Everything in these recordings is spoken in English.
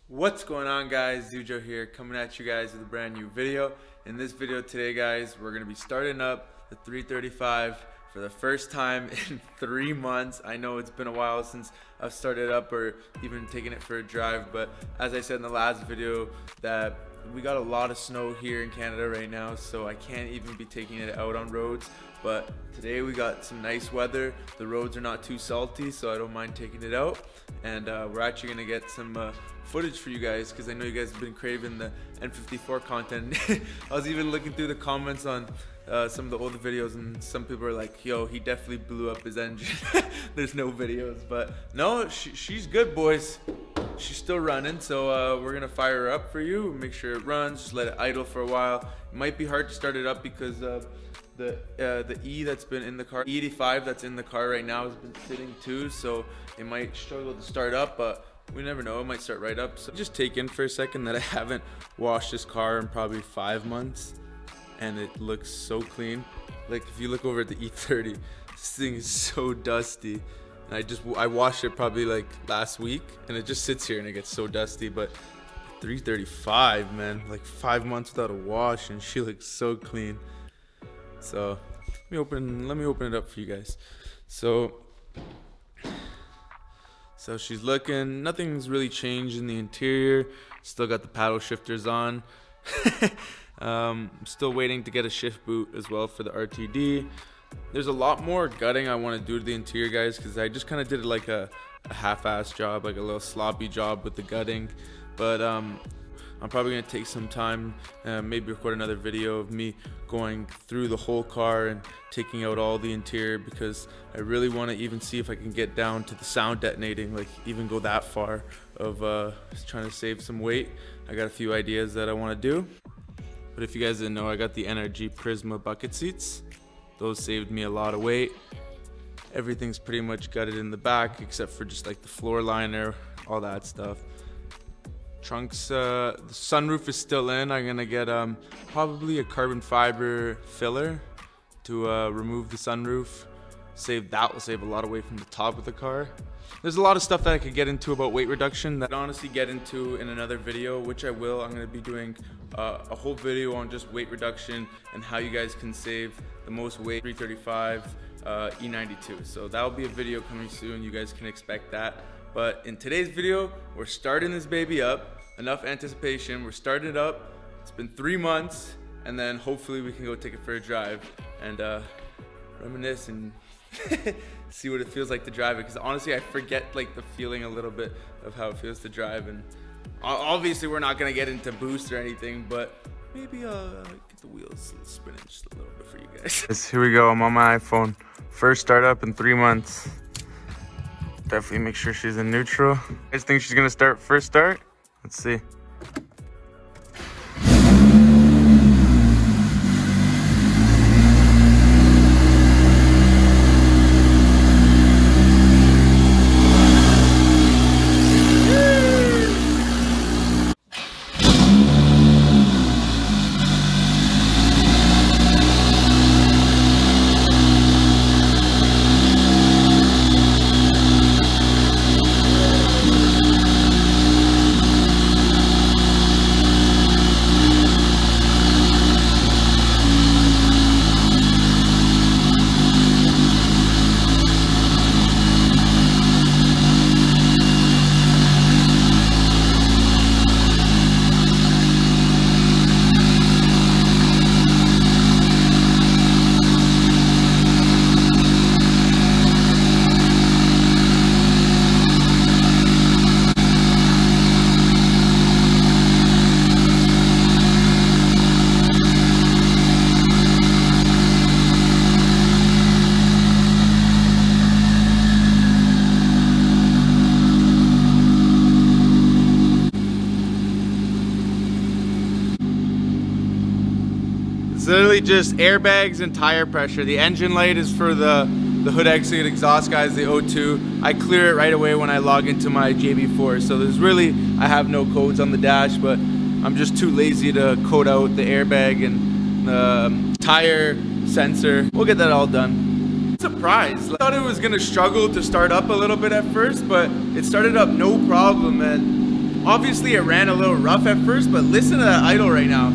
What's going on, guys? Dujo here, coming at you guys with a brand new video. In this video today, guys, we're going to be starting up the 335 for the first time in 3 months. I know it's been a while since I've started up or even taken it for a drive, but as I said in the last video, that we got a lot of snow here in Canada right now, so I can't even be taking it out on roads. But today we got some nice weather. The roads are not too salty, so I don't mind taking it out. And we're actually gonna get some footage for you guys, because I know you guys have been craving the N54 content. I was even looking through the comments on some of the older videos, and some people are like, yo, he definitely blew up his engine. There's no videos, but no, she's good, boys. She's still running, so we're gonna fire her up for you, make sure it runs, just let it idle for a while. It might be hard to start it up because the E that's been in the car, E85 that's in the car right now, has been sitting too, so it might struggle to start up, but we never know, it might start right up. So just take in for a second that I haven't washed this car in probably 5 months, and it looks so clean. Like, if you look over at the E30, this thing is so dusty. And I washed it probably like last week, and it just sits here and it gets so dusty. But 335, man, like 5 months without a wash, and she looks so clean. So let me open it up for you guys. So she's looking, nothing's really changed in the interior. Still got the paddle shifters on. I'm still waiting to get a shift boot as well for the RTD. There's a lot more gutting I want to do to the interior, guys, because I just kind of did it like a half-ass job, like a little sloppy job with the gutting. But I'm probably going to take some time, maybe record another video of me going through the whole car and taking out all the interior, because I really want to even see if I can get down to the sound detonating, like even go that far of trying to save some weight. I got a few ideas that I want to do. But if you guys didn't know, I got the NRG Prisma bucket seats. Those saved me a lot of weight. Everything's pretty much gutted in the back except for just like the floor liner, all that stuff. Trunks, the sunroof is still in. I'm gonna get probably a carbon fiber filler to remove the sunroof. That will save a lot of weight from the top of the car. There's a lot of stuff that I could get into about weight reduction that I'd honestly get into in another video, which I will. I'm going to be doing a whole video on just weight reduction and how you guys can save the most weight 335 E92. So that'll be a video coming soon. You guys can expect that. But in today's video, we're starting this baby up. Enough anticipation. We're starting it up. It's been 3 months, and then hopefully we can go take it for a drive and reminisce and see what it feels like to drive it, because honestly I forget like the feeling a little bit of how it feels to drive. And obviously we're not gonna get into boost or anything, but maybe get the wheels spinning just a little bit for you guys. Here we go. I'm on my iPhone. First startup in 3 months. Definitely make sure she's in neutral. You guys think she's gonna start first start? Let's see. It's literally just airbags and tire pressure. The engine light is for the hood exit exhaust, guys, the O2. I clear it right away when I log into my JB4. So there's really, I have no codes on the dash, but I'm just too lazy to code out the airbag and the tire sensor. We'll get that all done. Surprised. I thought it was gonna struggle to start up a little bit at first, but it started up no problem. And obviously it ran a little rough at first, but listen to that idle right now.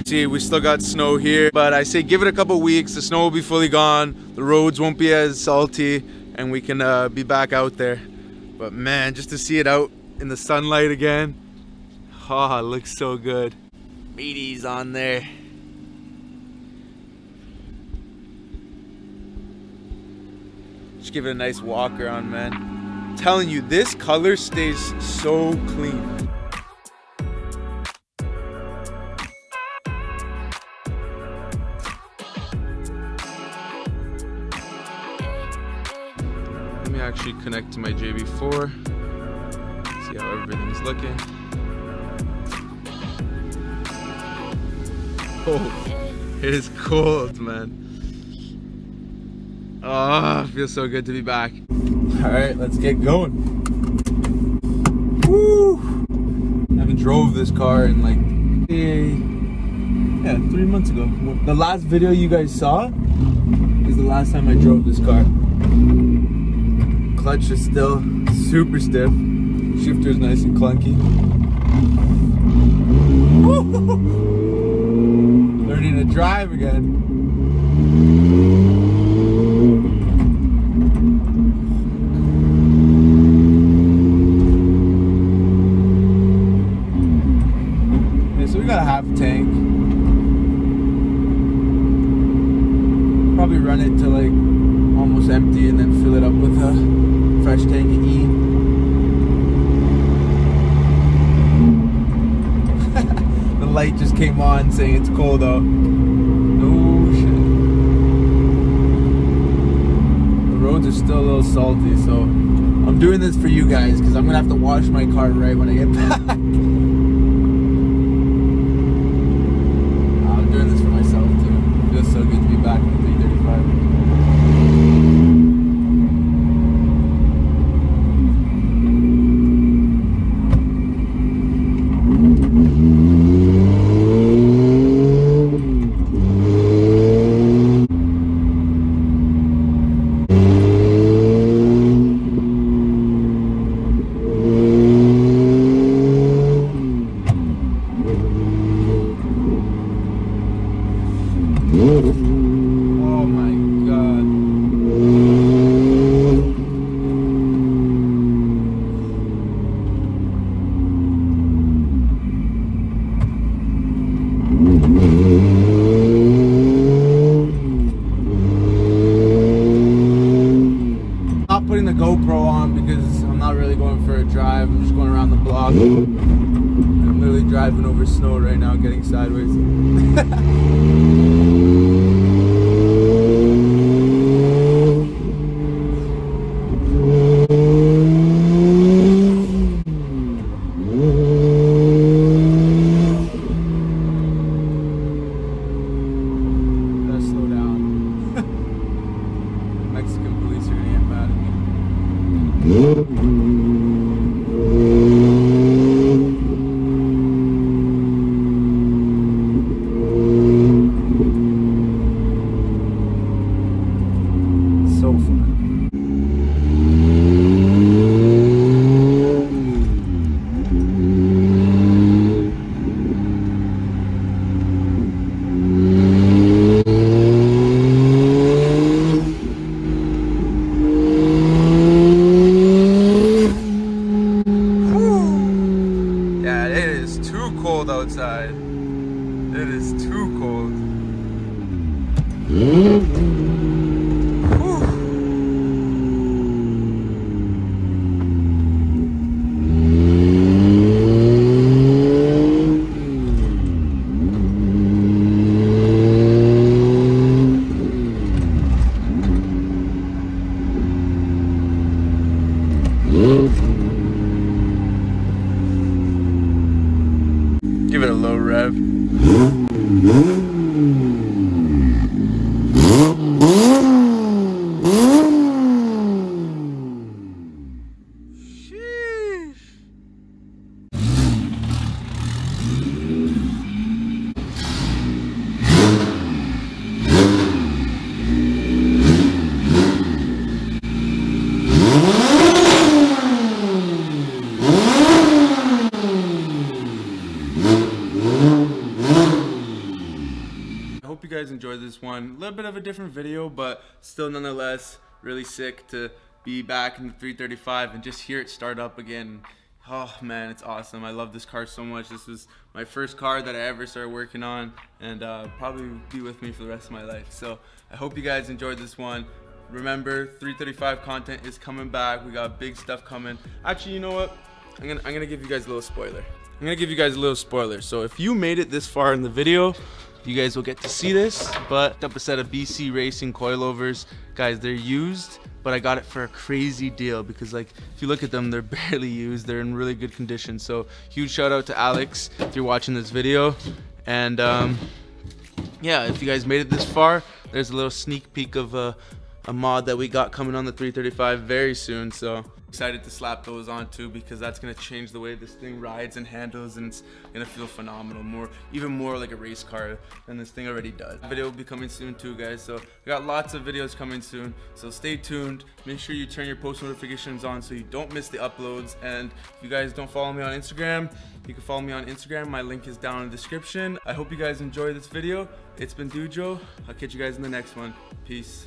See, we still got snow here, but I say give it a couple weeks, the snow will be fully gone, the roads won't be as salty, and we can be back out there. But man, just to see it out in the sunlight again, oh, it looks so good. Meaty's on there. Just give it a nice walk around, man. I'm telling you, this color stays so clean. Let me actually connect to my JB4, see how everything's looking. Oh, it is cold, man. Oh, it feels so good to be back. All right, let's get going. Woo! I haven't drove this car in like 3 months ago. The last video you guys saw is the last time I drove this car. Clutch is still super stiff. Shifter's nice and clunky. Learning to drive again. Okay, so we got a half tank. Probably run it to like almost empty and then fill it up with a fresh tank of E. The light just came on saying it's cold out. No shit. The roads are still a little salty, so I'm doing this for you guys because I'm gonna have to wash my car right when I get back. I'm doing this for myself too. It feels so good to be back in the 335. Oh my God. Not putting the GoPro on because I'm not really going for a drive. I'm just going around the block. I'm literally driving over snow right now, getting sideways. So fun. Yeah, it is too cold outside. It is too cold. Give it a low rev. I hope you guys enjoyed this one. A little bit of a different video, but still nonetheless really sick to be back in the 335 and just hear it start up again. Oh man, it's awesome. I love this car so much. This was my first car that I ever started working on, and probably be with me for the rest of my life. So I hope you guys enjoyed this one. Remember, 335 content is coming back. We got big stuff coming. Actually, you know what? I'm gonna give you guys a little spoiler. So if you made it this far in the video, you guys will get to see this. But up a set of BC Racing coilovers, guys. They're used, but I got it for a crazy deal because, like, if you look at them, they're barely used. They're in really good condition. So huge shout out to Alex if you're watching this video. And yeah, if you guys made it this far, there's a little sneak peek of a mod that we got coming on the 335 very soon. So excited to slap those on too, because that's gonna change the way this thing rides and handles, and it's gonna feel phenomenal, even more like a race car than this thing already does. The video will be coming soon too, guys, so we got lots of videos coming soon, so stay tuned. Make sure you turn your post notifications on so you don't miss the uploads. And if you guys don't follow me on Instagram, you can follow me on Instagram. My link is down in the description. I hope you guys enjoyed this video. It's been Dujo. I'll catch you guys in the next one. Peace.